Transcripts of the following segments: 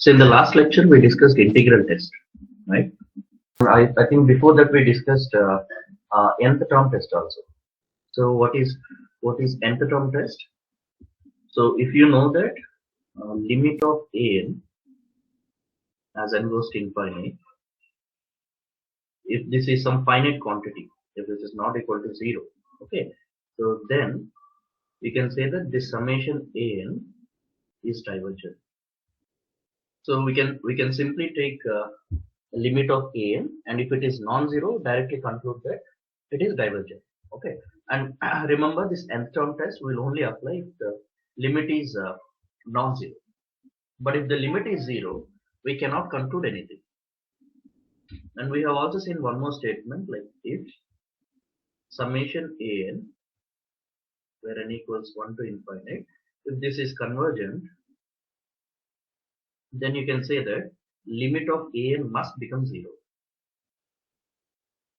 So in the last lecture we discussed integral test, right? I think before that we discussed nth term test also. So what is nth term test? So if you know that limit of an as n goes to infinite, if this is some finite quantity, if this is not equal to 0, okay, so then we can say that this summation an is divergent. So we can simply take limit of an, and if it is non-zero, directly conclude that it is divergent. Okay, and remember this nth term test will only apply if the limit is non-zero. But if the limit is 0, we cannot conclude anything. And we have also seen one more statement, like if summation an, where n equals 1 to infinite, if this is convergent, then you can say that limit of an must become 0.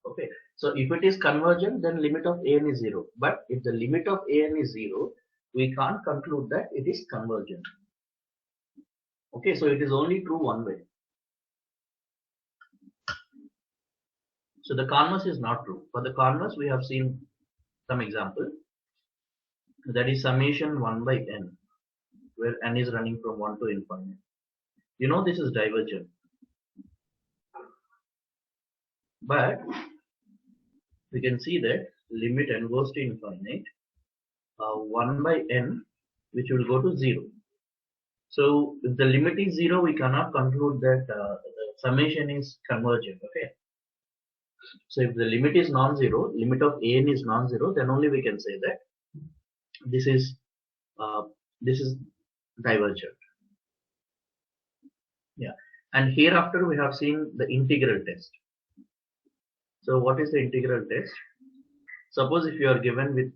Okay, so if it is convergent, then limit of an is 0. But if the limit of an is 0, we can't conclude that it is convergent. Okay, so it is only true one way. So the converse is not true. For the converse, we have seen some example. That is summation 1 by n, where n is running from 1 to infinite. You know this is divergent. But we can see that limit n goes to infinite, 1 by n, which will go to 0. So if the limit is 0, we cannot conclude that the summation is convergent. Okay. So if the limit is non-zero, limit of an is non-zero, then only we can say that this is divergent. Yeah. And hereafter we have seen the integral test. So what is the integral test? Suppose if you are given with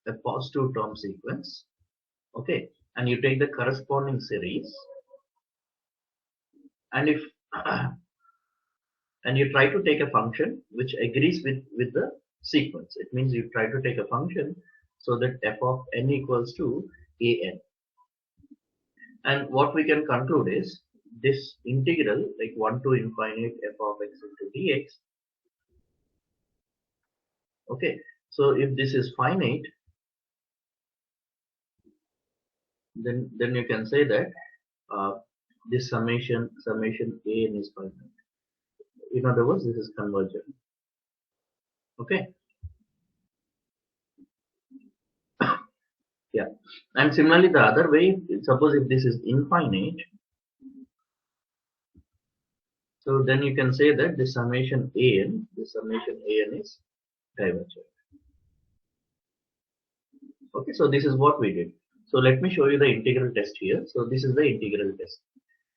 a positive term sequence, okay, and you take the corresponding series, and if and you try to take a function which agrees with the sequence. It means you try to take a function so that f of n equals to an. And what we can conclude is this integral, like 1 to infinite f of x into dx. Okay, so if this is finite, then you can say that this summation an is finite. In other words, this is convergent. Okay. Yeah. And similarly, the other way, suppose if this is infinite, so then you can say that this summation an is divergent. Okay, so this is what we did. So let me show you the integral test here. So this is the integral test.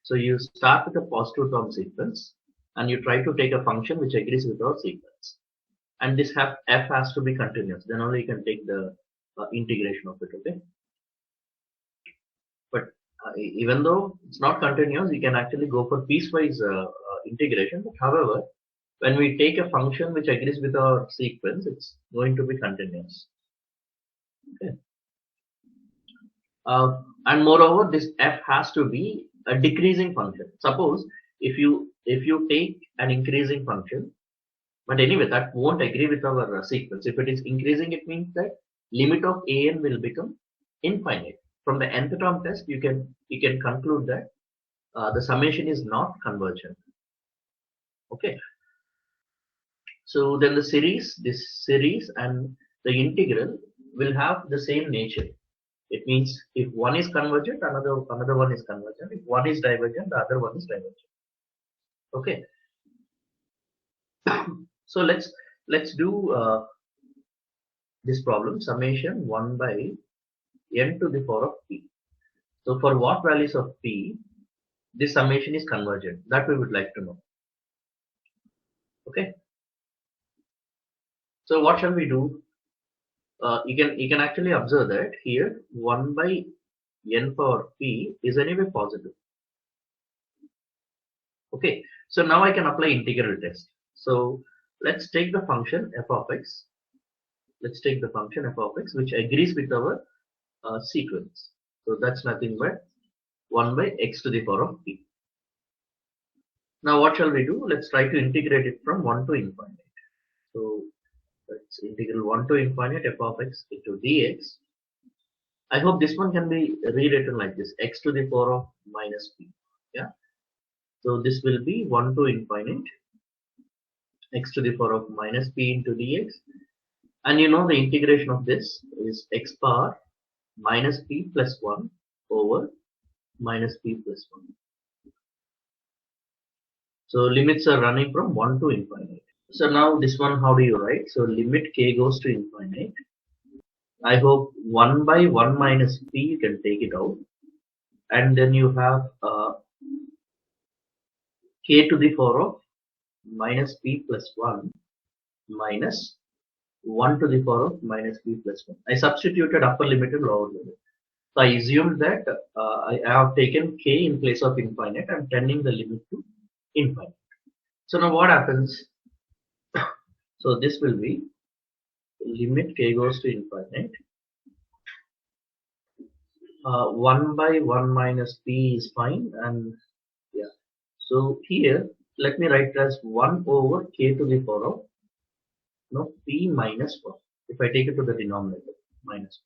So you start with a positive term sequence and you try to take a function which agrees with our sequence. And this f has to be continuous. Then only you can take the integration of it. Okay. But even though it's not continuous, you can actually go for piecewise integration. But however, when we take a function which agrees with our sequence, it's going to be continuous. Okay. And moreover, this f has to be a decreasing function. Suppose if you take an increasing function, but anyway that won't agree with our sequence. If it is increasing, it means that limit of an will become infinite. From the nth term test, you can conclude that the summation is not convergent. Okay. So then this series and the integral will have the same nature. It means if one is convergent, another one is convergent. If one is divergent, the other one is divergent. Okay. So let's do this problem, summation 1 by n to the power of p. So for what values of p this summation is convergent, that we would like to know. Okay. So what shall we do? You can actually observe that here 1 by n power p is anyway positive. Okay, so now I can apply integral test. So let's take the function f of x. Let's take the function f of x which agrees with our sequence. So that's nothing but 1 by x to the power of p. Now what shall we do? Let's try to integrate it from 1 to infinite. So let's integral 1 to infinite f of x into dx. I hope this one can be rewritten like this, x to the power of minus p. Yeah. So this will be 1 to infinite x to the power of minus p into dx. And you know the integration of this is x power minus p plus 1 over minus p plus 1. So limits are running from 1 to infinite. So now this one, how do you write? So limit k goes to infinite. I hope 1 by 1 minus p, you can take it out. And then you have k to the power of minus p plus 1 minus 1 to the power of minus p plus 1. I substituted upper limit and lower limit. So I assumed that I have taken k in place of infinite. I'm turning the limit to infinite. So now what happens? So this will be limit k goes to infinite. 1 by 1 minus p is fine, and yeah. So here, let me write as 1 over k to the power of p minus 1. If I take it to the denominator, minus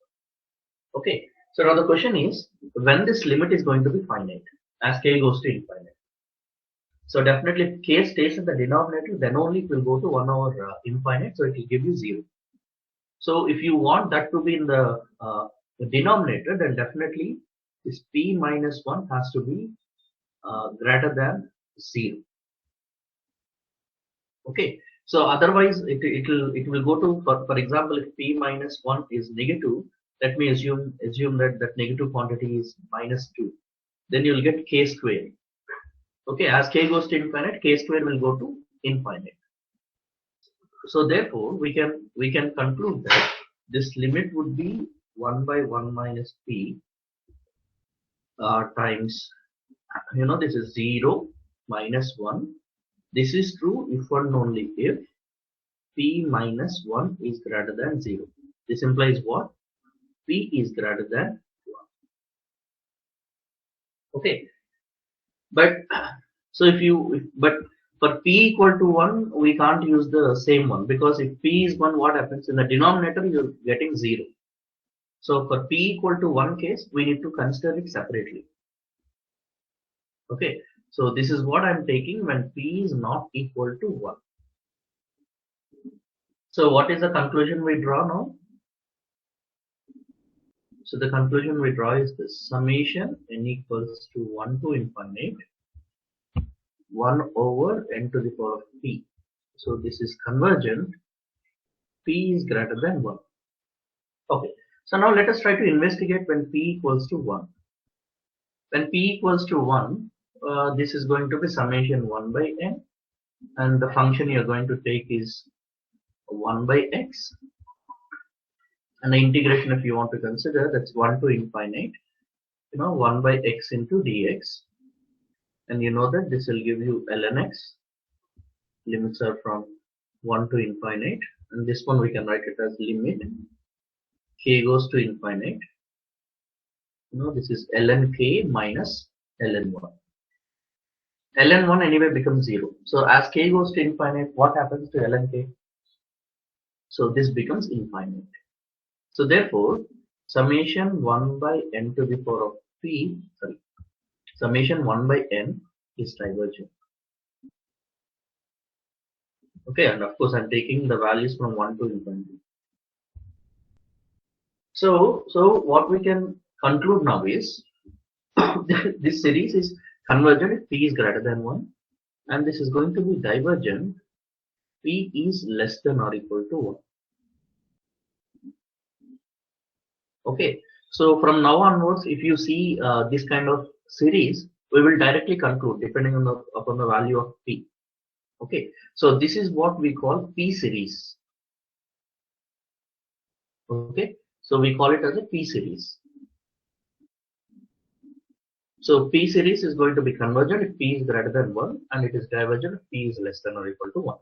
1. Okay. So now the question is, when this limit is going to be finite as k goes to infinite. So definitely if k stays in the denominator, then only it will go to 1 over infinite, so it will give you 0. So if you want that to be in the denominator, then definitely this p minus 1 has to be greater than 0. Okay. So otherwise it will go to, for example, if p minus 1 is negative, let me assume that negative quantity is minus 2. Then you will get k square. Okay, as k goes to infinite, k square will go to infinite. So therefore we can conclude that this limit would be 1 by 1 minus p times, this is 0 minus 1. This is true if and only if p minus 1 is greater than 0. This implies what? P is greater than 1. Okay, but so but for p equal to 1, we can't use the same one, because if p is 1, what happens? In the denominator you're getting 0. So for p equal to 1 case, we need to consider it separately. Okay, so this is what I'm taking when p is not equal to 1. So what is the conclusion we draw now? So the conclusion we draw is this: summation n equals to 1 to infinite 1 over n to the power of p. So this is convergent. P is greater than 1. Okay, so now let us try to investigate when p equals to 1. When p equals to 1, this is going to be summation 1 by n, and the function you're going to take is 1 by x, and the integration, if you want to consider, that's 1 to infinite, 1 by x into dx, and you know that this will give you ln x. Limits are from 1 to infinite, and this one we can write it as limit k goes to infinite. This is ln k minus ln 1. ln 1 anyway becomes 0. So as k goes to infinite, what happens to ln k? So this becomes infinite. So therefore, summation 1 by n to the power of p, summation 1 by n is divergent. Okay, and of course I'm taking the values from 1 to infinity. So what we can conclude now is this series is convergent if p is greater than 1, and this is going to be divergent p is less than or equal to 1. Okay, so from now onwards, if you see this kind of series, we will directly conclude depending on upon the value of p. Okay, so this is what we call p series. Okay, so we call it as a p series. So p series is going to be convergent if p is greater than 1, and it is divergent if p is less than or equal to 1.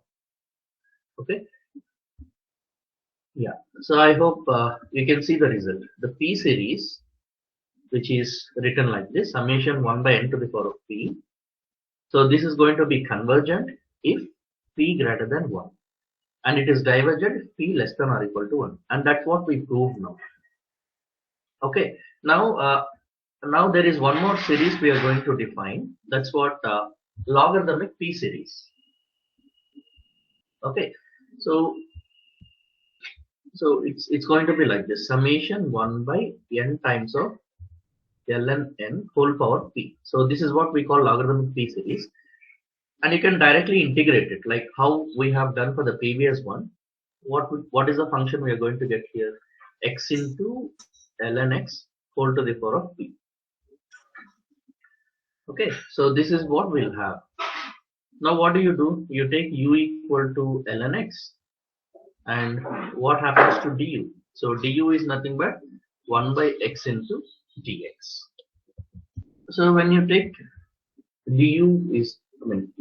Okay, yeah. So I hope you can see the result. The p series which is written like this, summation 1 by n to the power of p. So this is going to be convergent if p greater than 1, and it is divergent if p less than or equal to 1, and that's what we proved now. Okay, now there is one more series we are going to define. That's what logarithmic p series. Okay, so it's going to be like this, summation 1 by n times of ln n whole power p. So this is what we call logarithmic p series, and you can directly integrate it like how we have done for the previous one. What is the function we are going to get here? X into ln x whole to the power of p. Okay, so this is what we'll have. Now what do? You take u equal to ln x, and what happens to du? So du is nothing but 1 by x into dx. So when you take du is,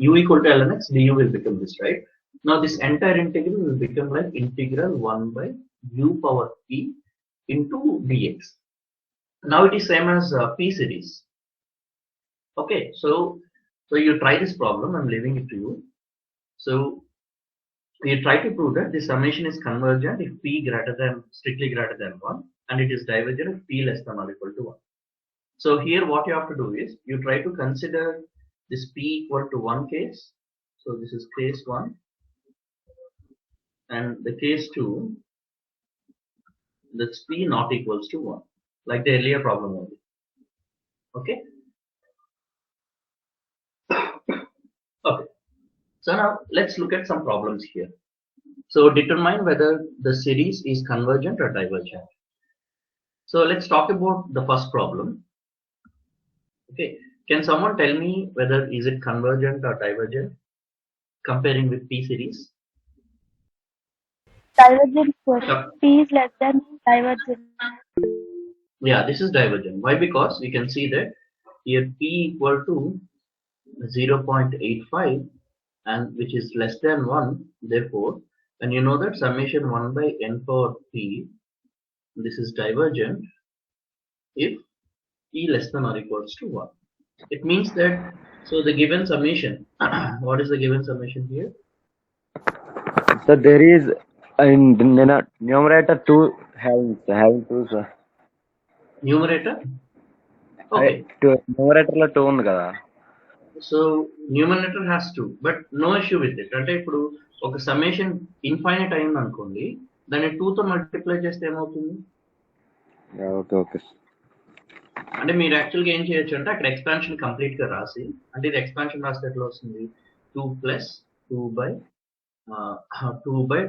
u equal to ln x, du will become this, right? Now this entire integral will become like integral 1 by u power p into dx. Now it is same as p series. Okay, so you try this problem. I'm leaving it to you. So you try to prove that the summation is convergent if p strictly greater than 1, and it is divergent if p less than or equal to 1. So here what you have to do is you try to consider this p equal to 1 case. So this is case 1, and the case 2, that's p not equals to 1, like the earlier problem only. Okay. Okay. So now let's look at some problems here. So determine whether the series is convergent or divergent. So let's talk about the first problem. Okay, can someone tell me whether is it convergent or divergent comparing with p series? Divergent question. P is less than divergent. Yeah, this is divergent. Why? Because we can see that here p equal to 0.85, and which is less than 1, therefore, and you know that summation 1 by n power p, this is divergent if p less than or equals to 1. It means that, so the given summation, what is the given summation here? So there is in numerator 2 having 2, sir. Numerator? Okay. Numerator lo 2 ఉంది కదా. So numerator has 2, but no issue with it. అంటే ఇప్పుడు ఒక summation infinite అయింది అనుకోండి, దాన్ని 2 తో multiply చేస్తే ఏమవుతుంది? Okay okay. అంటే మీరు యాక్చువల్గా ఏం చేయొచ్చు అంటే అక్కడ ఎక్స్పాన్షన్ కంప్లీట్ గా రాసి, అంటే ఇది ఎక్స్పాన్షన్ రాస్తే ఎట్లా వస్తుంది? 2 plus 2 by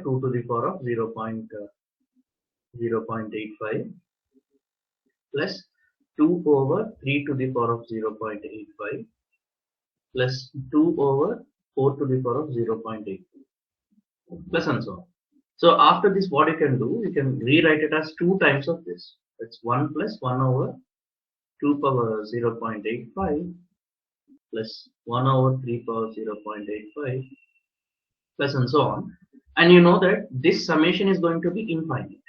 2 to the power of 0.85 plus 2 over 3 to the power of 0.85 plus 2 over 4 to the power of 0.8 plus and so on. So after this, what you can do, you can rewrite it as 2 times of this. It's 1 plus 1 over 2 power 0.85 plus 1 over 3 power 0.85 plus and so on. And you know that this summation is going to be infinite.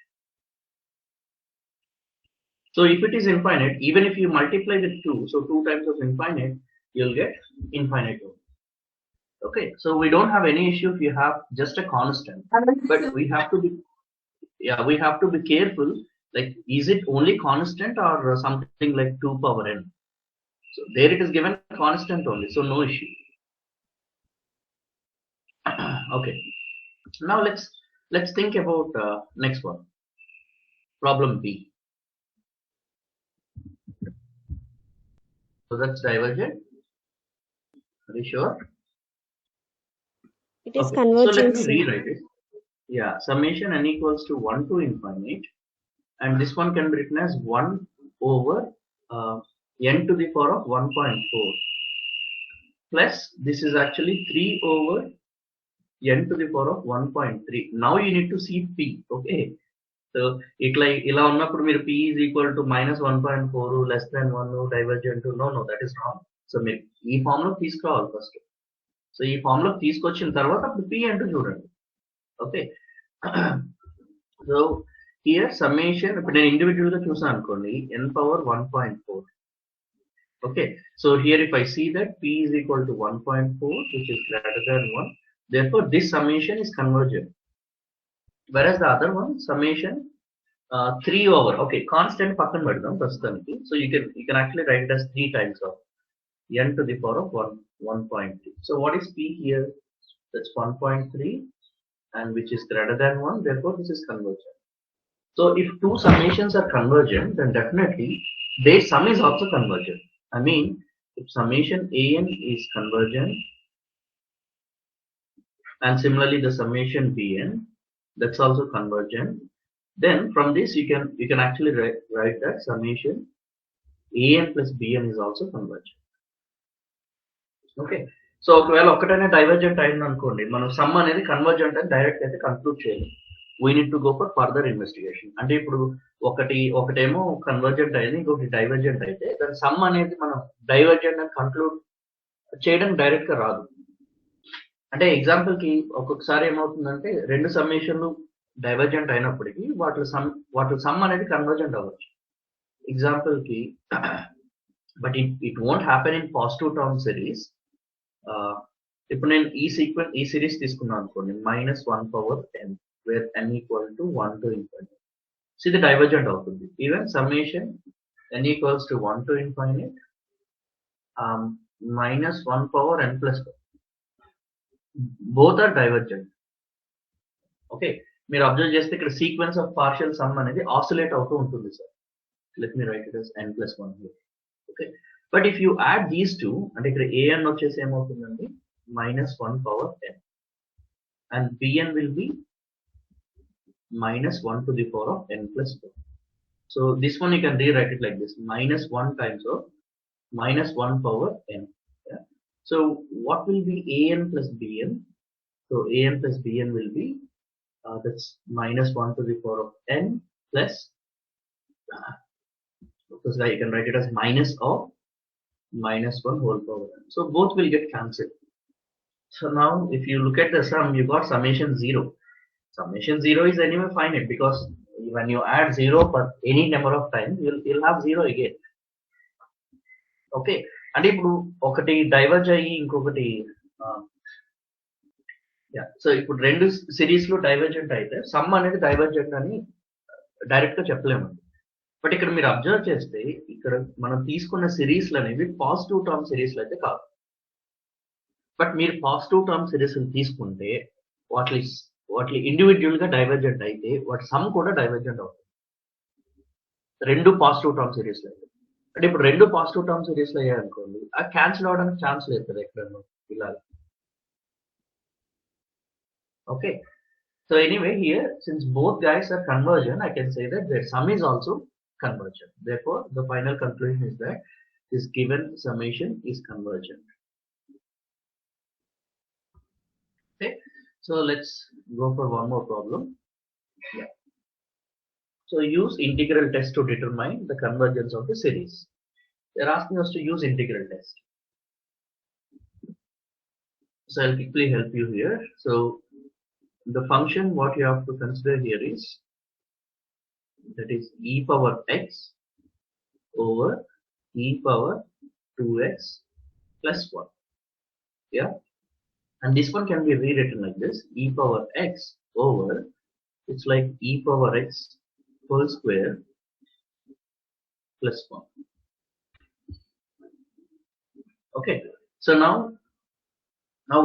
So if it is infinite, even if you multiply with 2, so 2 times of infinite, you'll get infinite. Okay, so we don't have any issue if you have just a constant, but we have to be careful, like is it only constant or something like 2 power n? So there it is given constant only, so no issue. Okay, now let's think about next one, problem B. So that's divergent. Are you sure? It is Okay, convergent. so let me rewrite it. Yeah, summation n equals to 1 to infinite, and this one can be written as 1 over n to the power of 1.4 plus this is actually 3 over n to the power of 1.3. Now you need to see p. Okay, so ఇలా ఉన్నప్పుడు మీరు p is equal to minus 1.4 less than 1 divergent, no, that is wrong. So మీరు ఈ form లో తీసుకురావాలి first. So ఈ form లో తీసుకొచ్చిన తర్వాత అప్పుడు p అంటూ చూడండి. Okay, so here summation ఇప్పుడు నేను ఇండివిజువల్ గా చూసాను అనుకోండి n power 1.4. okay, so here if I see that p is equal to 1.4 which is greater than 1, therefore this summation is convergent, whereas the other one summation 3 over, okay, constant పక్కన పెడదాం ప్రస్తుతానికి. so you can actually write it as 3 times of n to the power of 1.3. so what is p here? That's 1.3 and which is greater than 1, therefore this is convergent. So if two summations are convergent, then definitely their sum is also convergent. I mean, if summation an is convergent and similarly the summation bn, that's also convergent, then from this you can actually write that summation an plus bn is also convergent. Okay, so ఒకవేళ ఒకటైనా divergent అయింది అనుకోండి, మనం some అనేది convergent అని direct అయితే conclude చేయాలి. We need to go for further investigation. అంటే ఇప్పుడు ఒకటేమో కన్వర్జెంట్ అయింది, ఇంకొకటి డైవర్జెంట్ అయితే దాని సమ్ అనేది మనం డైవర్జెంట్ అని కన్క్లూడ్ చేయడం డైరెక్ట్ గా రాదు. అంటే ఎగ్జాంపుల్ కి ఒక్కొక్కసారి ఏమవుతుందంటే రెండు సమ్మేషన్లు డైవర్జెంట్ అయినప్పటికీ వాటి సమ్ అనేది కన్వర్జెంట్ అవ్వచ్చు. ఎగ్జాంపుల్ కి but it won't happen in positive term series. ఇప్పుడు నేను ఈ సిరీస్ తీసుకున్నాను అనుకోండి, -1 power n where n equal to 1 to infinity. See, the divergent అవుతుంది. Even summation n equals to 1 to infinite -1 power n plus 1, both are divergent. Okay, మీరు observe చేస్తే ఇక్కడ sequence of partial some అనేది oscillate అవుతూ ఉంటుంది sir. Let me right it as n plus 1 here. Okay, but if you add these two, అంటే ఇక్కడ an వచ్చేసి ఏమవుతుందండి -1 power n and bn will be -1 to the power of n plus 1. So this one you can rewrite it like this: -1 times of -1 power n. Yeah. So what will be an plus bn? So an plus bn will be that's -1 to the power of n plus, because you can write it as minus of -1 whole power n. So both will get cancelled. So now if you look at the sum, you got summation 0. Summation 0 is anyway finite, because when you add 0 for any number of times, you'll have 0 again. Okay, అంటే ఇప్పుడు ఒకటి diverge అయ్యి ఇంకొకటి so ఇప్పుడు రెండు series లో divergent అయితే some అనేది డైవర్జెంట్ అని డైరెక్ట్ గా చెప్పలేమండి. బట్ ఇక్కడ మీరు అబ్జర్వ్ చేస్తే ఇక్కడ మనం తీసుకున్న సిరీస్లు అనేవి పాజిటివ్ టర్మ్ సిరీస్లు అయితే కాదు. బట్ మీరు పాజిటివ్ టర్మ్ సిరీస్ తీసుకుంటే వాటి ఇండివిజువల్ గా డైవర్జెంట్ అయితే వాటి సమ్ కూడా డైవర్జెంట్ అవుతుంది, రెండు పాజిటివ్ టర్మ్ సిరీస్ లో అయితే. అంటే ఇప్పుడు రెండు పాజిటివ్ టర్మ్ సిరీస్ లో అయ్యాయనుకోండి, అది క్యాన్సిల్ అవడానికి ఛాన్స్ లేదు కదా ఎక్కడన్నా ఇలా. Okay, so anyway here since both guys are convergent, I can say that their sum is also convergent. Therefore the final conclusion is that this given summation is convergent. Okay, so let's go for one more problem. Yeah. So use integral test to determine the convergence of the series. They're asking us to use integral test. So I'll quickly help you here. So the function what you have to consider here is, that is e power x over e power 2x plus 1. Yeah, and this one can be rewritten like this: e power x over, it's like e power x whole square plus 1. Okay, so now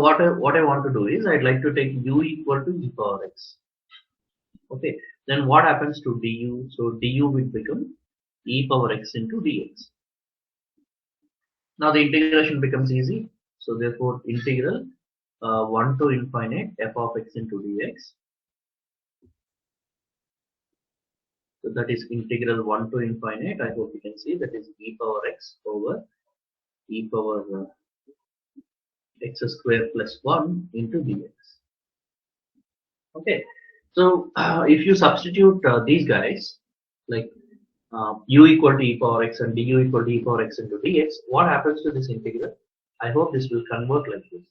what I want to do is, I'd like to take u equal to e power x. Okay, then what happens to du? So du will become e power x into dx. Now the integration becomes easy. So therefore integral 1 to infinite f of x into dx. So that is integral 1 to infinite. I hope you can see that is e power x over e power x square plus 1 into dx. Okay, so if you substitute these guys, like u equal to e power x and du equal to e power x into dx, what happens to this integral? I hope this will convert like this: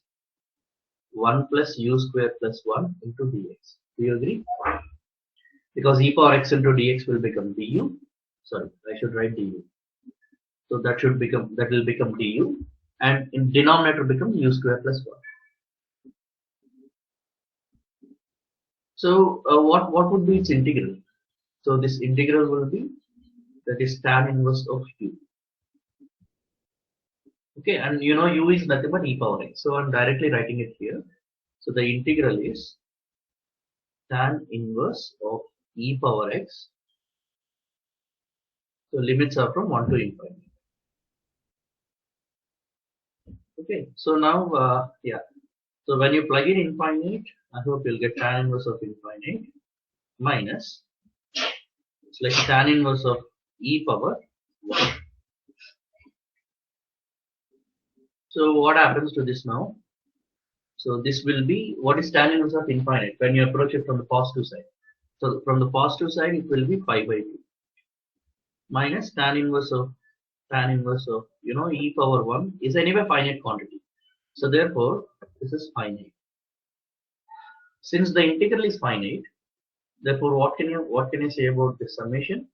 1 plus u square plus 1 into dx. Do you agree? because e power x into dx will become du. Sorry, I should write du. So that will become du, and in denominator becomes u square plus 1. So what would be its integral? So this integral will be, that is tan inverse of u. Okay, and you know u is nothing but e power x. So I'm directly writing it here. So the integral is tan inverse of e power x. So limits are from 1 to infinity. Okay, so now yeah. So when you plug in infinite, I hope you'll get tan inverse of infinite minus, it's like tan inverse of e power 1. So what happens to this now? So this will be, what is tan inverse of infinite when you approach it from the positive side? So from the positive side it will be pi by 2 minus tan inverse of e power 1 is anyway finite quantity. So therefore this is finite. Since the integral is finite, therefore what can you say about this summation?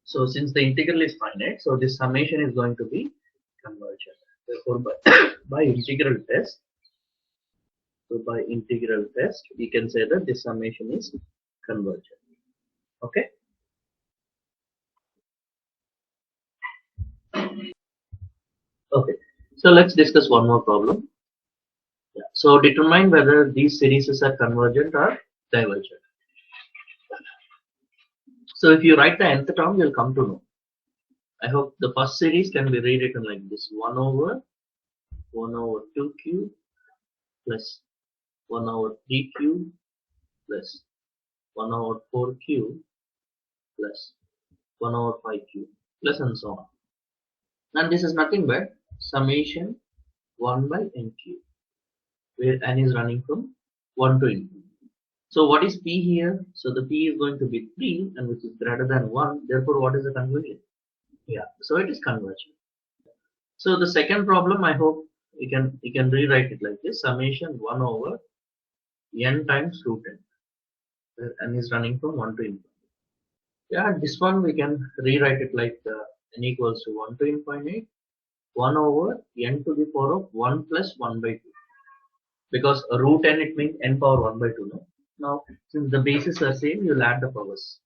So since the integral is finite, so this summation is going to be convergent. Therefore by integral test, we can say that this summation is convergent. Okay. Okay. So let's discuss one more problem. Yeah. So determine whether these series are convergent or divergent. So if you write the nth term, you'll come to know. I hope the first series can be rewritten like this: 1 over 2q plus 1 over 3q plus 1 over 4q plus 1 over 5q plus and so on. And this is nothing but summation 1 by nq, where n is running from 1 to infinity. So what is p here? So the p is going to be 3, and which is greater than 1. Therefore, what is the conclusion? Yeah, so it is convergent. So the second problem, I hope you can rewrite it like this: summation 1 over n times root n, where n is running from 1 to infinity. Yeah, this one we can rewrite it like n equals to 1 to infinity 1 over n to the power of 1 plus 1 by 2, because root n, it means n power 1 by 2. No? Now since the bases are same, you'll add the powers.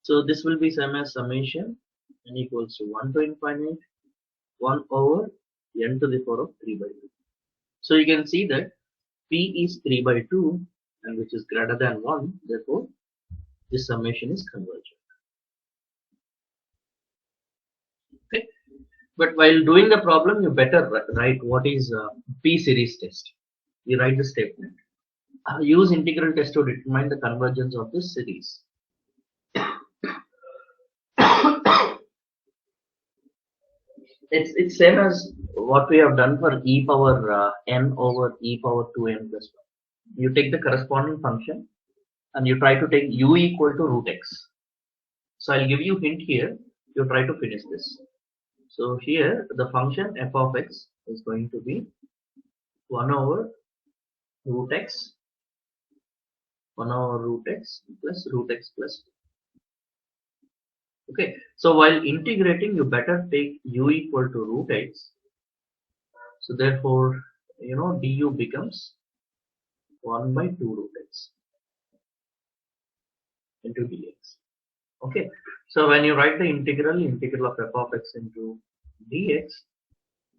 So this will be same as summation n equals to 1 to infinity 1 over n to the power of 3 by 2. So you can see that p is 3 by 2, and which is greater than 1. Therefore this summation is convergent. Okay. But while doing the problem, you better write what is p series test. You write the statement. Use integral test to determine the convergence of this series. It's same as what we have done for e power n over e power 2n plus 1. You take the corresponding function and you try to take u equal to root x. So I'll give you a hint here. You try to finish this. So here the function f of x is going to be 1 over root x plus root x plus 2. Okay, so while integrating, you better take u equal to root x. So therefore, du becomes 1 by 2 root x into dx. Okay, so when you write the integral of f of x into dx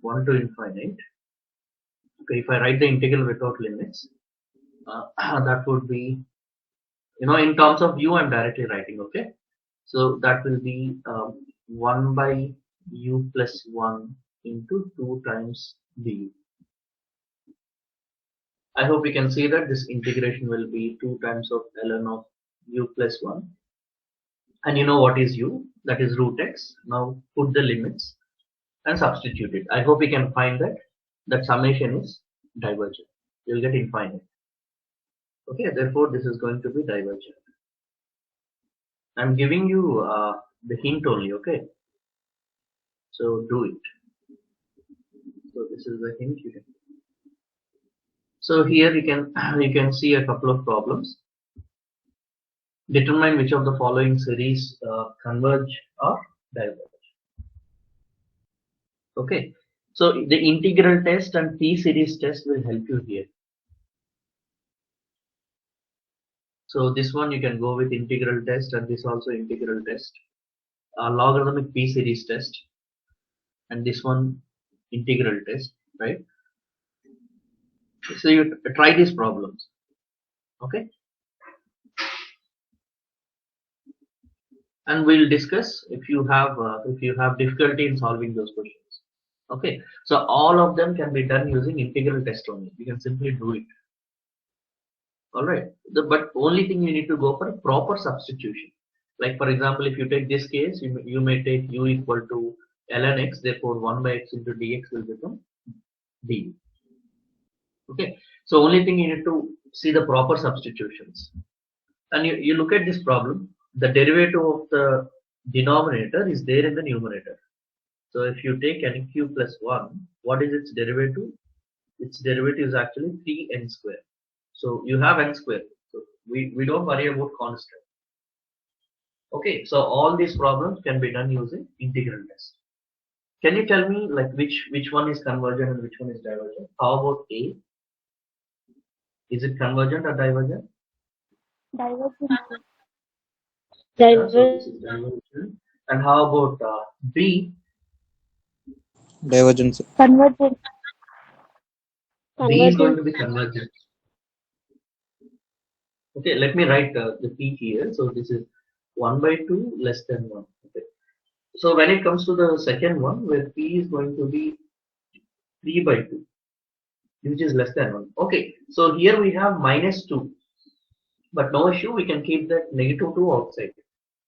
1 to infinite. Okay, if I write the integral without limits, that would be, in terms of u, I'm directly writing. Okay, so that will be 1 by u plus 1 into 2 times du. I hope you can see that this integration will be 2 times of ln of u plus 1. And you know what is u? That is root x. Now put the limits and substitute it. I hope you can find that summation is divergent. You'll get infinite. Okay, therefore this is going to be divergent. I'm giving you the hint only. Okay, so do it. So this is the hint you can. So here you can see a couple of problems. Determine which of the following series converge or diverge. Okay, so the integral test and P series test will help you here. So this one you can go with integral test, and this also integral test, logarithmic P series test, and this one integral test, right? So you try these problems. Okay, and we'll discuss if you have difficulty in solving those questions. Okay, so all of them can be done using integral test only. You can simply do it. All right, but only thing you need to go for a proper substitution. Like for example, if you take this case, you may take u equal to ln x, therefore 1 by x into dx will become du. Okay, so only thing you need to see the proper substitutions. And you look at this problem, the derivative of the denominator is there in the numerator. So if you take n cube plus 1, what is its derivative? Its derivative is actually 3n square. So you have n square. So we don't worry about constant. Okay, so all these problems can be done using integral test. Can you tell me like which one is convergent and which one is divergent? How about A? Is it convergent or divergent? Divergent. Yeah, so this is divergent. And how about B? Divergence. Convergent. B is going to be convergent. Okay, let me write the P here. So this is 1 by 2 less than 1. Okay. So when it comes to the second one, where P is going to be 3 by 2, which is less than 1. Okay, so here we have minus 2. But no issue, we can keep that negative 2 outside.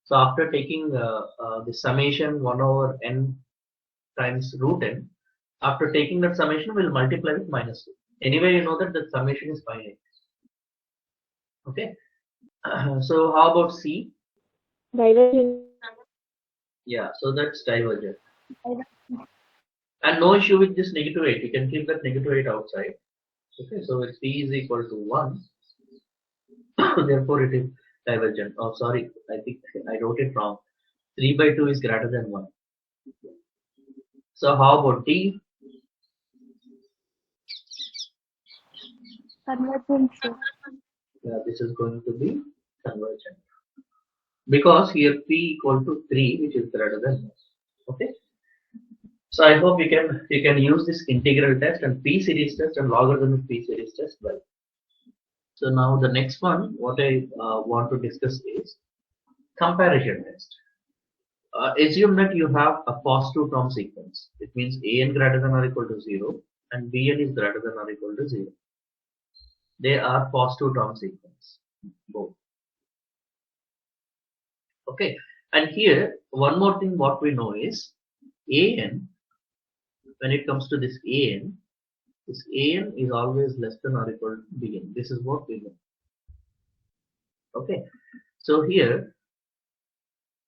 So after taking the summation 1 over n times root n, after taking that summation, we'll multiply with minus 2. Anyway, you know that the summation is finite. Okay. So how about C? Divergent. Yeah, so that's divergent. Divergent. And no issue with this negative 8. You can keep that negative 8 outside. Okay, so if P is equal to 1, therefore it is divergent. Oh, sorry, I think I wrote it wrong. 3 by 2 is greater than 1. So how about D? Convergent. Yeah, this is going to be convergent. Because here P equal to 3, which is greater than 1. Okay. So I hope you can use this integral test and P series test and logarithmic P series test well. So now the next one, what I want to discuss is comparison test. Assume that you have a positive term sequence. It means an greater than or equal to 0 and bn is greater than or equal to 0. They are positive term sequence, both. Okay, and here one more thing what we know is an, when it comes to this an is always less than or equal to bn. This is what we know. Okay, so here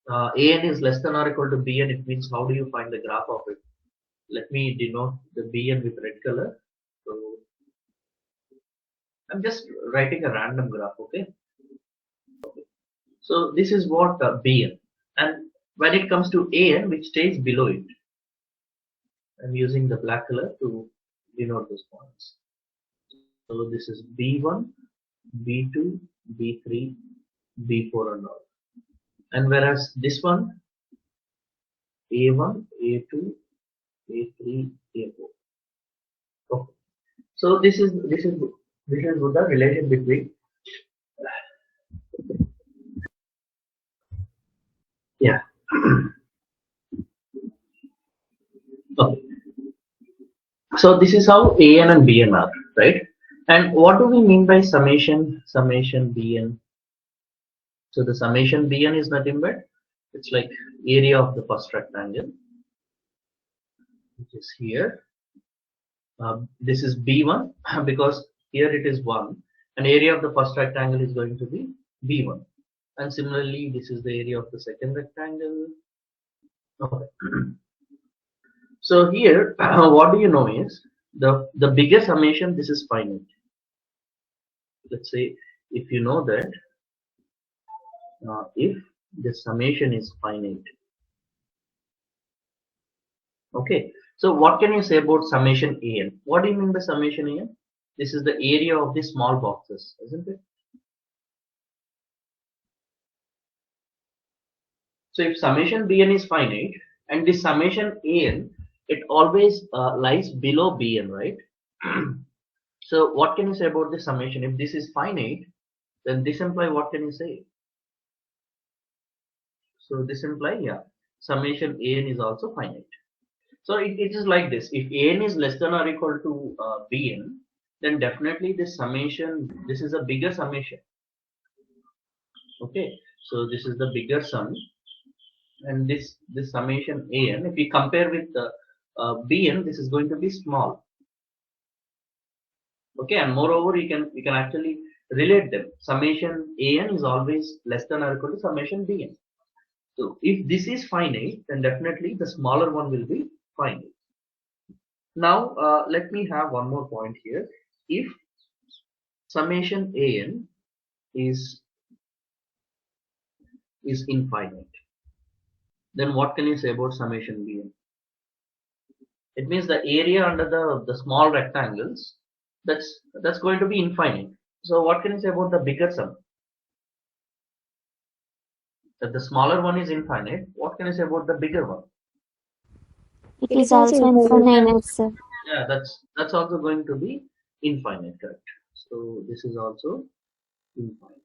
an is less than or equal to bn. It means how do you find the graph of it? Let me denote the bn with red color. So I'm just writing a random graph. Okay, so this is what bn, and when it comes to an, which stays below it, I'm using the black color to denote those points. So this is b1, b2, b3, b4 and all. And whereas this one a1, a2, a3, a4. Okay. So this is the relation between yeah. Okay. So this is how an and bn are, right? And what do we mean by summation bn? So the summation bn is nothing but it's like area of the first rectangle, which is here. This is b1 because here it is 1, and area of the first rectangle is going to be b1. And similarly, this is the area of the second rectangle. Okay. So here, what do you know is the bigger summation. This is finite. let's say if you know that if the summation is finite. Okay, so what can you say about summation an? What do you mean by summation an? This is the area of the small boxes, isn't it? So if summation bn is finite and this summation an, it always lies below bn, right? So what can you say about this summation? If this is finite, then this implies what can you say? So this implies, yeah, summation an is also finite. So it is like this. If an is less than or equal to bn, then definitely this summation, this is a bigger summation. Okay, so this is the bigger sum, and this summation an, if we compare with the bn, this is going to be small. Okay, and moreover, we can actually relate them. Summation an is always less than or equal to summation bn. So if this is finite, then definitely the smaller one will be finite. Now let me have one more point here. If summation an is infinite, then what can you say about summation bn? It means the area under the small rectangles, that's going to be infinite. So what can you say about the bigger sum? That the smaller one is infinite. What can you say about the bigger one? It is also infinite, sir. Yeah, that's also going to be infinite, correct? So this is also infinite.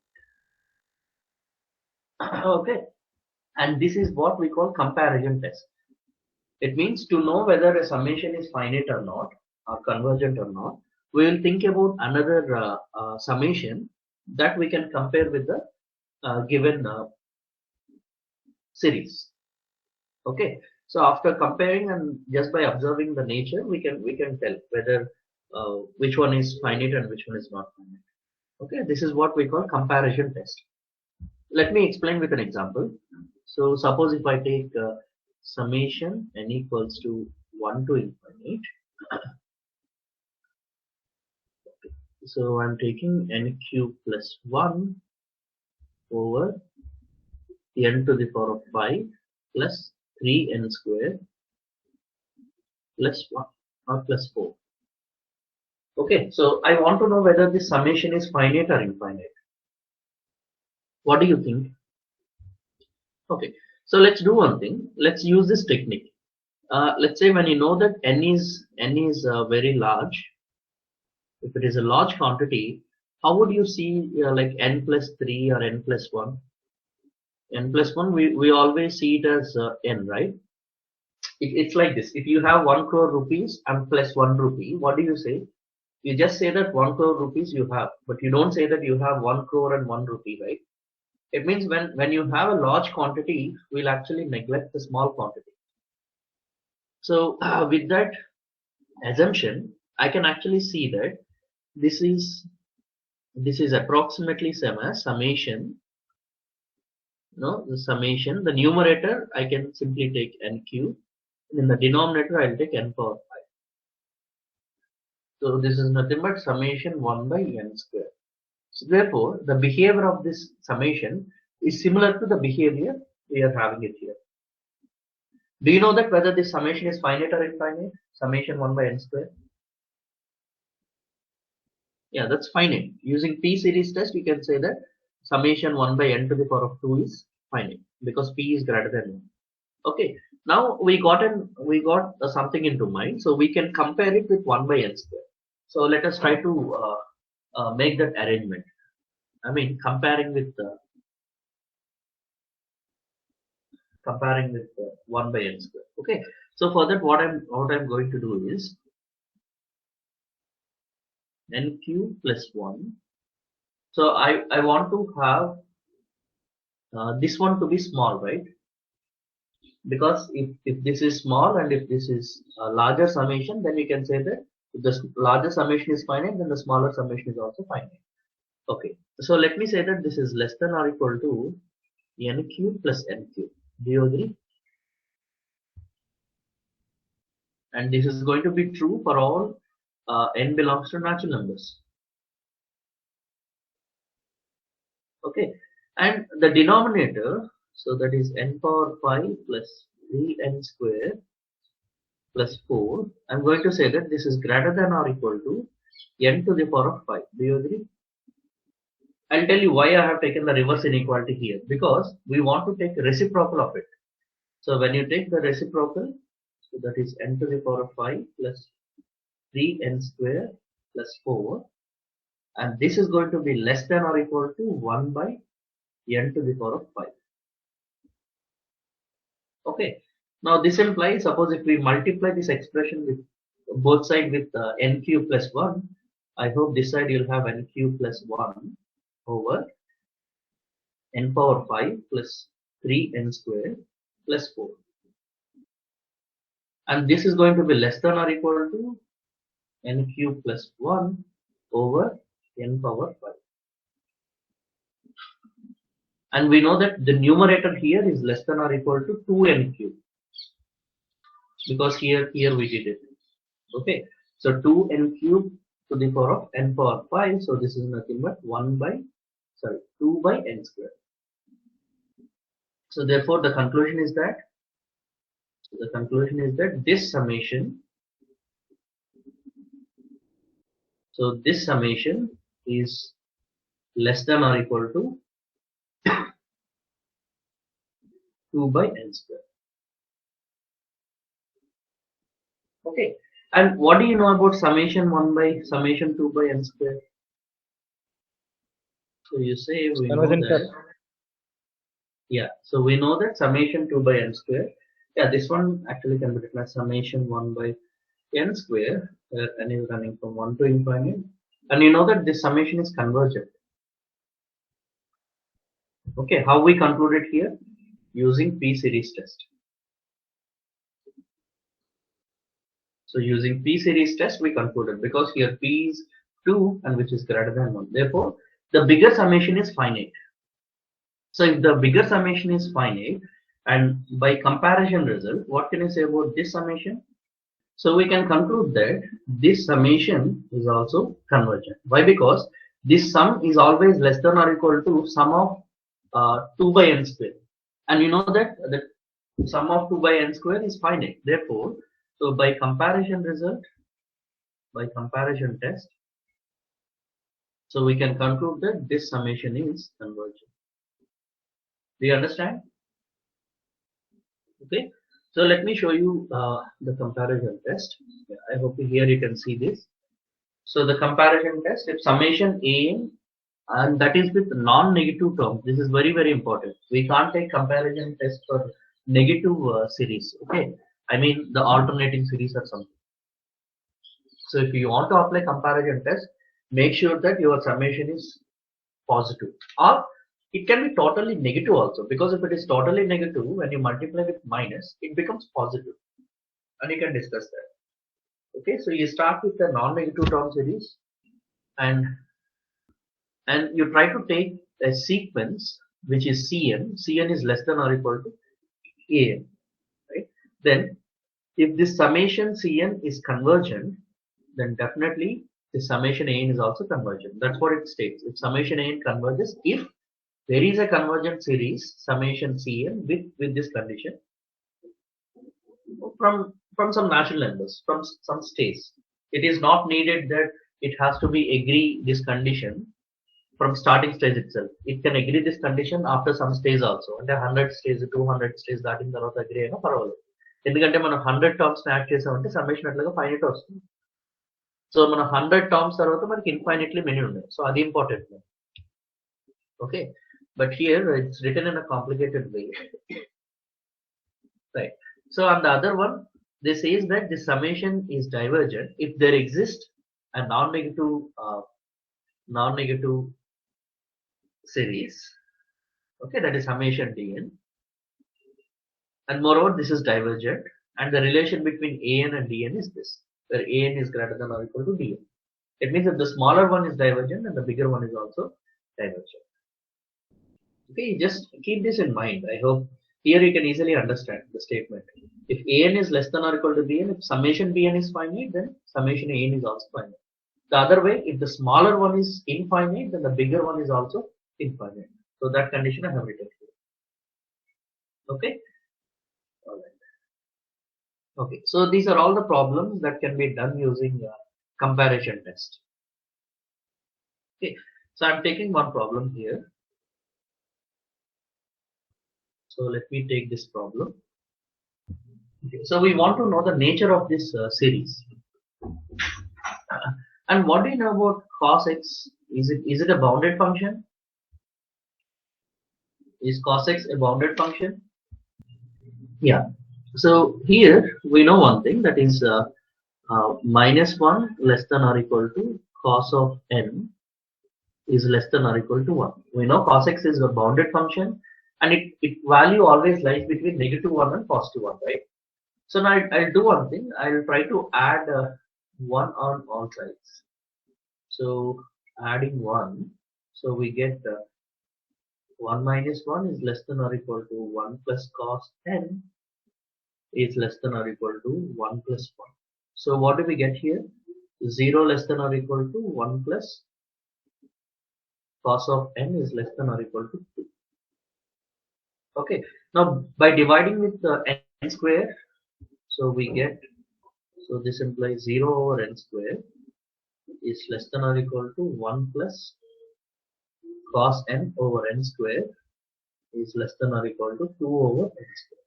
Okay, and this is what we call comparison test. It means to know whether a summation is finite or not, or convergent or not, we will think about another summation that we can compare with the given series. Okay, so after comparing and just by observing the nature, we can tell whether which one is finite and which one is not finite. Okay, this is what we call comparison test. Let me explain with an example. So suppose if I take summation n equals to 1 to infinite. So I'm taking n cube plus 1 over n to the power of 5 plus 3n squared plus 1 or plus 4. Okay, so I want to know whether this summation is finite or infinite. What do you think? Okay, so let's do one thing. Let's use this technique. Let's say when you know that n is very large, if it is a large quantity, how would you see like n plus 3 or n plus 1? N plus 1, we always see it as n, right? It's like this. If you have 1 crore rupees and plus 1 rupee, what do you say? You just say that 1 crore rupees you have, but you don't say that you have 1 crore and 1 rupee, right? It means when you have a large quantity, we'll actually neglect the small quantity. So with that assumption, I can actually see that this is approximately same as summation. No, the summation. The numerator I can simply take n cube. In the denominator I'll take n power 5. So this is nothing but summation 1 by n square. So therefore, the behavior of this summation is similar to the behavior we are having it here. Do you know that whether this summation is finite or infinite? Summation 1 by n square. Yeah, that's finite. Using P series test, you can say that summation 1 by n to the power of 2 is finite because P is greater than 1. Okay, now we got something into mind, so we can compare it with 1 by n square. So let us try to make that arrangement. I mean, comparing with 1 by n square. Okay, so for that, what I'm going to do is n cube plus 1. So I want to have this one to be small, right? Because if this is small and if this is a larger summation, then we can say that if the larger summation is finite, then the smaller summation is also finite. Okay, so let me say that this is less than or equal to n cube plus n cube. Do you agree? And this is going to be true for all n belongs to natural numbers. Okay, and the denominator, so that is n power 5 plus 3n square plus 4. I'm going to say that this is greater than or equal to n to the power of 5. Do you agree? I'll tell you why I have taken the reverse inequality here, because we want to take reciprocal of it. So when you take the reciprocal, so that is n to the power of 5 plus 3n square plus 4, and this is going to be less than or equal to 1 by n to the power of 5. Okay. Now this implies, suppose if we multiply this expression with both sides with n cube plus 1, I hope this side you'll have n cube plus 1 over n power 5 plus 3n square plus 4. And this is going to be less than or equal to n cube plus 1 over n power 5. And we know that the numerator here is less than or equal to 2n cube, because here we did it. Okay, so 2n cube to the power of n power 5, so this is nothing but 2 by n square. So therefore the conclusion is that this summation, so this summation is less than or equal to 2 by n square. Okay, and what do you know about summation 1 by summation 2 by n square? So you say we know that, yeah, so we know that summation 2 by n square, yeah, this one actually can be written as summation 1 by n square, where n is running from 1 to infinite, and you know that this summation is convergent. Okay, how we concluded here? Using P series test. So using P series test we concluded, because here P is 2 and which is greater than 1. Therefore, the bigger summation is finite. So if the bigger summation is finite, and by comparison result, what can you say about this summation? So we can conclude that this summation is also convergent. Why? Because this sum is always less than or equal to sum of 2 by n square. And you know that the sum of 2 by n square is finite. Therefore, so by comparison result, by comparison test, so we can conclude that this summation is convergent. Do you understand? Okay. So let me show you the comparison test. Yeah, I hope here you can see this. So the comparison test, if summation a, and that is with non-negative terms. This is very, very important. We can't take comparison test for negative series. Okay, I mean the alternating series or something. So if you want to apply comparison test, make sure that your summation is positive, or it can be totally negative also, because if it is totally negative, when you multiply with minus, it becomes positive, and you can discuss that. Okay, so you start with the non-negative term series, and you try to take a sequence which is Cn. Cn is less than or equal to An, right? Then if this summation Cn is convergent, then definitely the summation An is also convergent. That's what it states. If summation An converges, if there is a convergent series summation Cn with this condition from some natural numbers, from some states. It is not needed that it has to be agree this condition from starting stage itself. It can agree this condition after some stage also. అంటే 100 stage 200 stage దాటిన తర్వాత agree అయినా పర్వాలేదు. ఎందుకంటే మనం 100 terms add చేసామంటే summation అట్లాగా finite వస్తుంది. సో మనం 100 టర్మ్స్ తర్వాత మనకి ఇన్ఫైనైట్లీ మెనీ ఉన్నాయి. సో అది important. Okay, but here it's written in a complicated way. Right. So on the other one, this says that the summation is divergent if there exists a non-negative series. Okay, that is summation dn, and moreover this is divergent, and the relation between an and dn is this, where an is greater than or equal to dn. It means that the smaller one is divergent and the bigger one is also divergent. Okay, just keep this in mind. I hope here you can easily understand the statement. If an is less than or equal to bn, if summation bn is finite, then summation an is also finite. The other way, if the smaller one is infinite, then the bigger one is also infinite. So that condition I have written here. Okay. All right. Okay. So these are all the problems that can be done using comparison test. Okay. So I'm taking one problem here. So let me take this problem. Okay. So we want to know the nature of this series. And what do you know about cos x? Is it a bounded function? Is cos x a bounded function? Yeah. So here we know one thing, that is minus 1 less than or equal to cos of n is less than or equal to 1. We know cos x is a bounded function, and it value always lies between negative 1 and positive 1, right? So now I'll do one thing. I'll try to add 1 on all sides. So adding 1, so we get 1 minus 1 is less than or equal to 1 plus cos n is less than or equal to 1 plus 1. So what do we get here? 0 less than or equal to 1 plus cos of n is less than or equal to 2. Okay. Now by dividing with n square, so we get, so this implies 0 over n square is less than or equal to 1 plus cos n over n square is less than or equal to 2 over n square.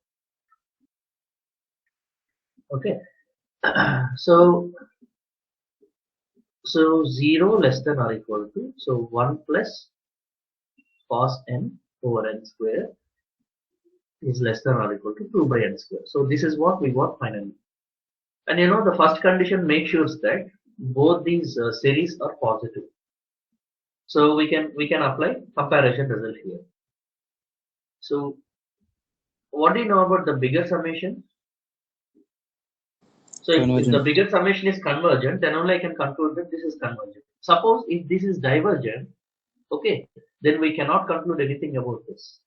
Okay. So 0 less than or equal to, so 1 plus cos n over n square is less than or equal to 2 by n square. So this is what we got finally. And you know, the first condition makes sure that both these series are positive. So we can apply comparison result here. So what do you know about the bigger summation? So if the bigger summation is convergent, then only I can conclude that this is convergent. Suppose if this is divergent, okay, then we cannot conclude anything about this.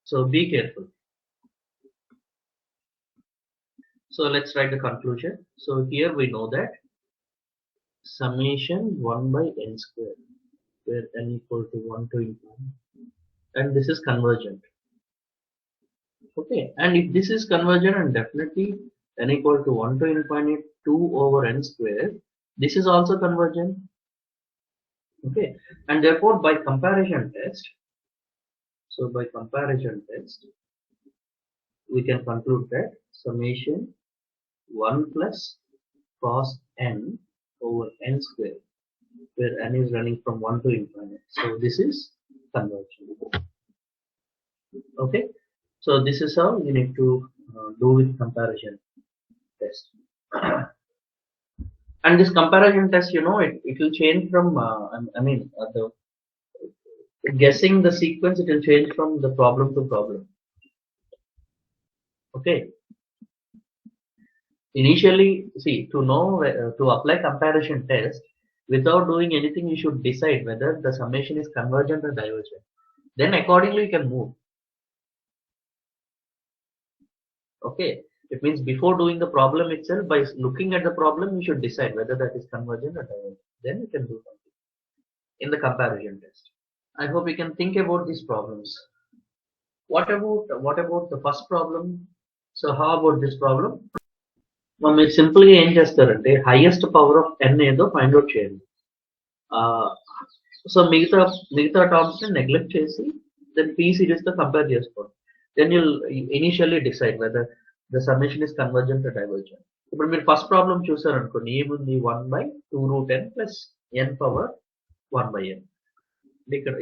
So be careful. So let's write the conclusion. So here we know that summation 1 by n square, where n equal to 1 to infinity, and this is convergent. Okay, and if this is convergent, and definitely n equal to 1 to infinity 2 over n square, this is also convergent. Okay, and therefore by comparison test, so by comparison test, we can conclude that summation 1 plus cos n over n square, where n is running from 1 to infinity. So this is convergent. Okay, so this is how you need to do with comparison test. And this comparison test, you know, it will change from, the guessing the sequence, it will change from the problem to problem. Okay. Initially, see, to know, to apply comparison test, without doing anything, you should decide whether the summation is convergent or divergent. Then accordingly you can move. Okay. It means before doing the problem itself, by looking at the problem, you should decide whether that is convergent or divergent. Then you can do something in the comparison test. I hope you can think about these problems. What about the first problem? So how about this problem? మీరు simple గా ఏం చేస్తారంటే highest power of n ఏదో find out చేయండి. So మిగతా terms ని neglect చేసి then p series తో కంపేర్ చేసుకోండి. Then you'll initially decide whether the summation is convergent or divergent. ఇప్పుడు మీరు ఫస్ట్ ప్రాబ్లం చూసారనుకోండి, ఏముంది 1/2√n plus n power 1/n. ఇక్కడ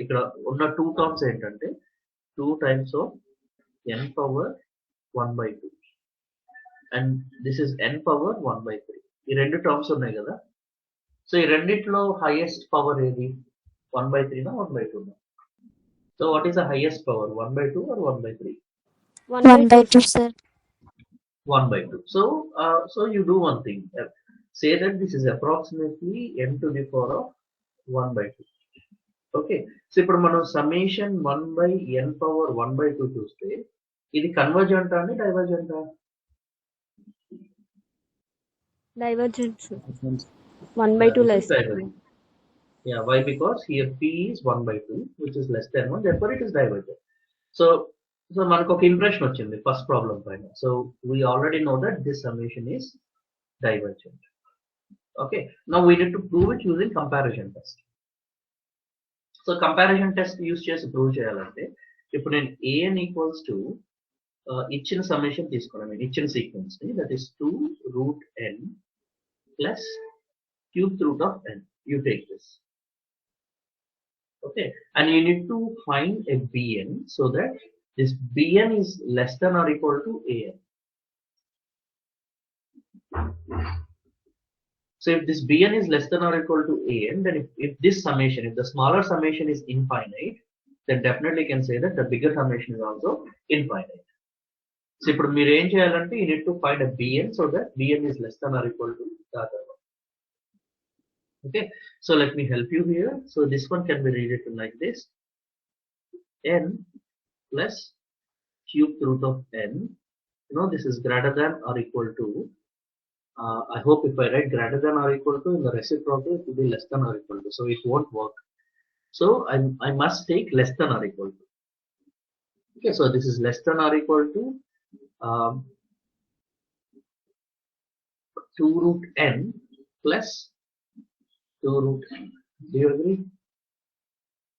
ఉన్న 2 టర్మ్స్ ఏంటంటే 2 times of n power 1/2 and this is n power 1/3. ఈ రెండు టర్మ్స్ ఉన్నాయి కదా. సో ఈ రెండిట్లో హైయెస్ట్ పవర్ ఏది? 1/3 నా 1/2 నా? So what is the highest power, 1/2 or 1/3? 1/2, sir. 1/2. So you do one thing. Say that this is approximately n to the power of 1/2. Okay. So ఇప్పుడు మనం సమ్మేషన్ 1/n పవర్ 1/2 చూస్తే ఇది convergent అండి డైవర్జెంటా? Divergent, sir. 1/2 less. Yeah, why? Because here P is 1 by 2, which is less than 1, therefore it is divergent. So, మనకు ఒక impression వచ్చింది first problem పైన. So, we already know that this summation is divergent. Okay, now we need to prove it using comparison test. So, comparison test use చేసి prove చేయాలంటే, ఇప్పుడు నేను an equals to ఇచ్చిన summation తీసుకున్నాను, ఇచ్చిన sequence ని, that is 2 root n plus cubed root of n. You take this. Okay, and you need to find a bn so that this bn is less than or equal to an. So if this bn is less than or equal to an, then if this summation, if the smaller summation is infinite, then definitely can say that the bigger summation is also infinite. So ఇప్పుడు మీరు ఏం చేయాలంటే you need to find a bn so that bn is less than or equal to the other one. Okay, so let me help you here. So this one can be rewritten like this: n plus cubed root of n. You know, this is greater than or equal to. I hope if I write greater than or equal to in the reciprocal, it will be less than or equal to. So it won't work. So I must take less than or equal to. Okay, so this is less than or equal to 2 root n plus 2 root n. Do you agree?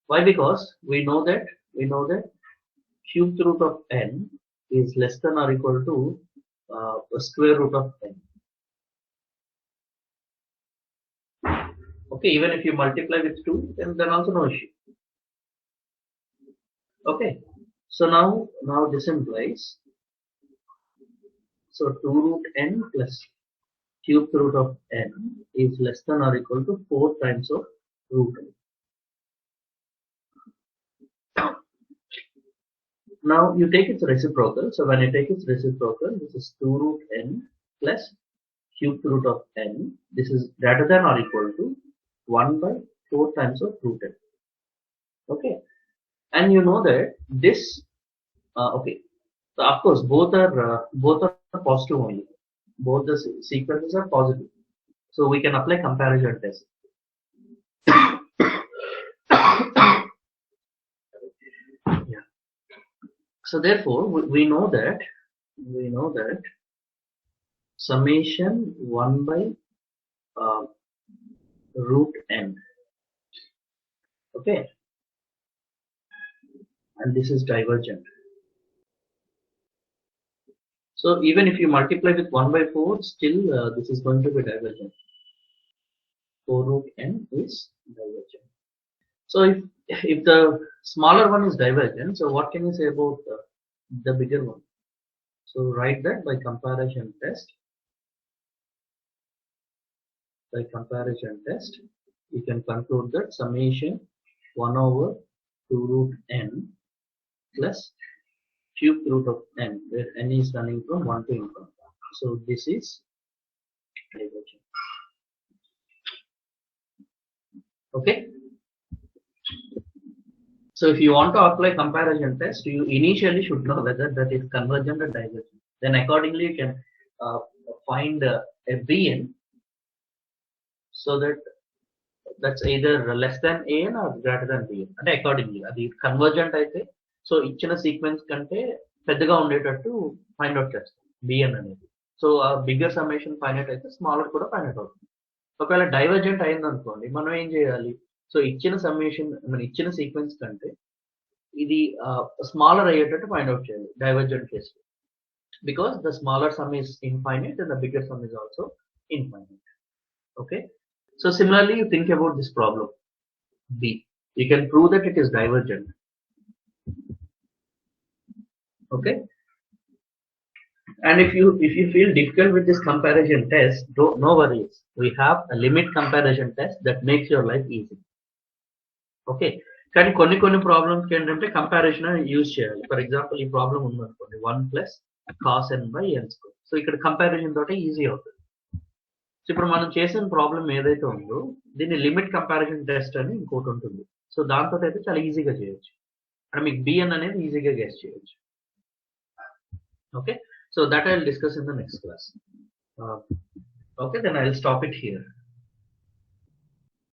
Why? Because we know that cubed root of n is less than or equal to the square root of n. Okay, even if you multiply with 2, then also no issue. Okay, so now this implies, so 2 root n plus cubed root of n is less than or equal to 4 times of root n. Now you take its reciprocal. So when you take its reciprocal, this is 2 root n plus cubed root of n. This is greater than or equal to 1 by 4 times of root n. Okay, and you know that this. Okay, so of course both are positive only. Both the sequences are positive. So we can apply comparison test. Yeah. So therefore we know that summation 1 by root n. Okay, and this is divergent. So even if you multiply with 1 by 4, still this is going to be divergent. 4 root n is divergent. So if the smaller one is divergent, so what can you say about the bigger one? So write that by comparison test. By comparison test, you can conclude that summation 1 over 2 root n plus cubed root of n, where n is running from 1 to infinity. So this is divergent. Okay. So if you want to apply comparison test, you initially should know whether that is convergent or divergent. Then accordingly you can find a bn so that's either less than an or greater than bn. And accordingly, అది convergent అయితే so ఇచ్చిన sequence కంటే పెద్దగా ఉండేటట్టు find out చేస్తాం bn అనేది. So ఆ bigger summation find out అయితే స్మాలర్ కూడా ఫైండ్ అవుట్ అవుతుంది. ఒకవేళ డైవర్జెంట్ అయింది అనుకోండి, మనం ఏం చేయాలి? సో ఇచ్చిన సమ్మేషన్ మన ఇచ్చిన సీక్వెన్స్ కంటే ఇది స్మాలర్ అయ్యేటట్టు ఫైండ్ అవుట్ చేయాలి divergent case, because the smaller some is infinite and the bigger sum is also infinite. Okay, so similarly you think about this problem b. You can prove that it is divergent. Okay, and if you feel difficult with this comparison test, no worries, we have a limit comparison test that makes your life easy. Okay, కానీ కొన్ని problems ఏంటంటే comparison use చేయాలి. For example ఈ problem ఉందనుకోండి 1 plus cos n by n square. So ఇక్కడ comparison తోటి easy అవుతుంది. So ఇప్పుడు మనం చేసిన ప్రాబ్లం ఏదైతే ఉందో దీన్ని లిమిట్ కంపారిజన్ టెస్ట్ అని ఇంకోటి ఉంటుంది. సో దాంతో అయితే చాలా ఈజీగా చేయొచ్చు, అంటే మీకు bn అనేది ఈజీగా గెస్ చేయొచ్చు. Okay, so that I'll discuss in the next class. Okay, then I'll stop it here.